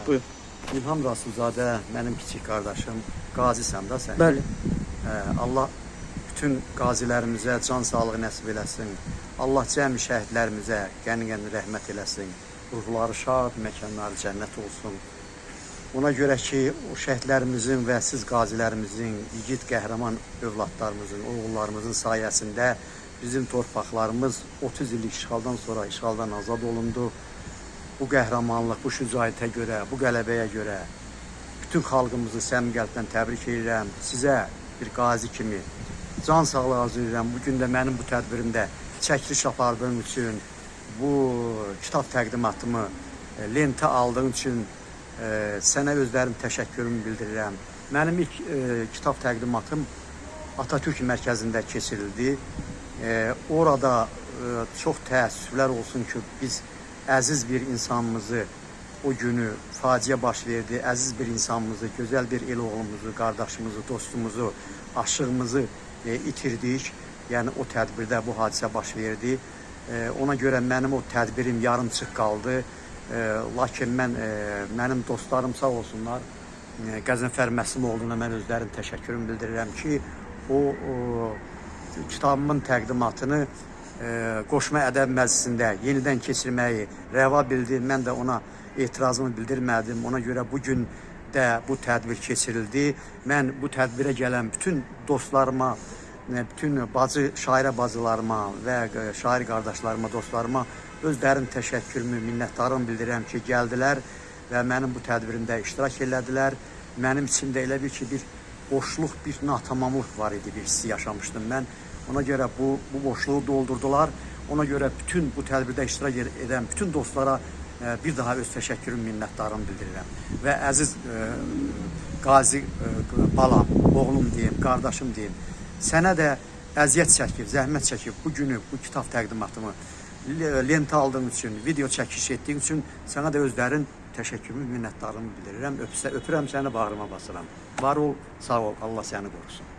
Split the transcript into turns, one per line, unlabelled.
Buyur.
İlham Rasulzadə, mənim kiçik qardaşım, qazisən da sən.
Bəli.
Allah bütün qazilərimizə can sağlığı nəsib eləsin. Allah cəmi şəhidlərimizə qəni-qəni rəhmət eləsin. Ruhları şad, məkanları cənnət olsun. Ona görə ki, o şəhidlərimizin və siz qazilərimizin, igid qəhrəman övladlarımızın, oğullarımızın sayəsində bizim torpaqlarımız 30 illik işğaldan sonra işğaldan azad olundu. Bu qəhrəmanlıq, bu şücaətə görə, bu qələbəyə görə bütün xalqımızı səmimi qəlbdən təbrik edirəm. Sizə bir qazi kimi can sağlığı arzu edirəm. Bugün də mənim bu tədbirimdə çəkiliş apardığım üçün, bu kitab təqdimatımı lentə aldığım üçün sənə özlərim təşəkkürümü bildirirəm. Mənim ilk kitab təqdimatım Atatürk mərkəzində keçirildi. Orada çox təəssüflər olsun ki, biz əziz bir insanımızı, o günü faciə baş verdi, əziz bir insanımızı, gözəl bir el oğlumuzu, qardaşımızı, dostumuzu, aşığımızı itirdik. Yəni o tədbirdə bu hadisə baş verdi. Ona görə mənim o tədbirim yarımçıq qaldı. Lakin mənim dostlarım sağ olsunlar, Qəzənfər Məsimoğlu'na mən özlərim təşəkkürümü bildirirəm ki, o kitabımın təqdimatını Qoşma Ədəb Məclisində yenidən keçirməyi rəva bildi. Mən də ona etirazımı bildirmədim. Ona görə bugün də bu tədbir keçirildi. Mən bu tədbirə gələn bütün dostlarıma, bütün şairə bacılarıma və şair qardaşlarıma, dostlarıma öz dərin təşəkkürümü, minnətdarlığımı bildirirəm ki, gəldilər və mənim bu tədbirimdə iştirak elədilər. Mənim içimdə elə bir ki, bir boşluq, bir natamamlıq var idi, bir hissi yaşamışdım mən. Ona görə bu boşluğu doldurdular. Ona görə bütün bu tədbirdə iştirak edən bütün dostlara bir daha öz təşəkkürüm, minnətdarlığımı bildirirəm. Və əziz qazi balam, oğlum deyim, qardaşım deyim, sənə də əziyyət çəkib, zəhmət çəkib bu günü, bu kitab təqdimatımı lentə aldığım üçün, video çəkiş etdiyim üçün sənə də özlərin təşəkkürümü, minnətdarlığımı bildirirəm. Öpürəm səni, bağrıma basıram. Var ol, sağ ol, Allah səni qorusun.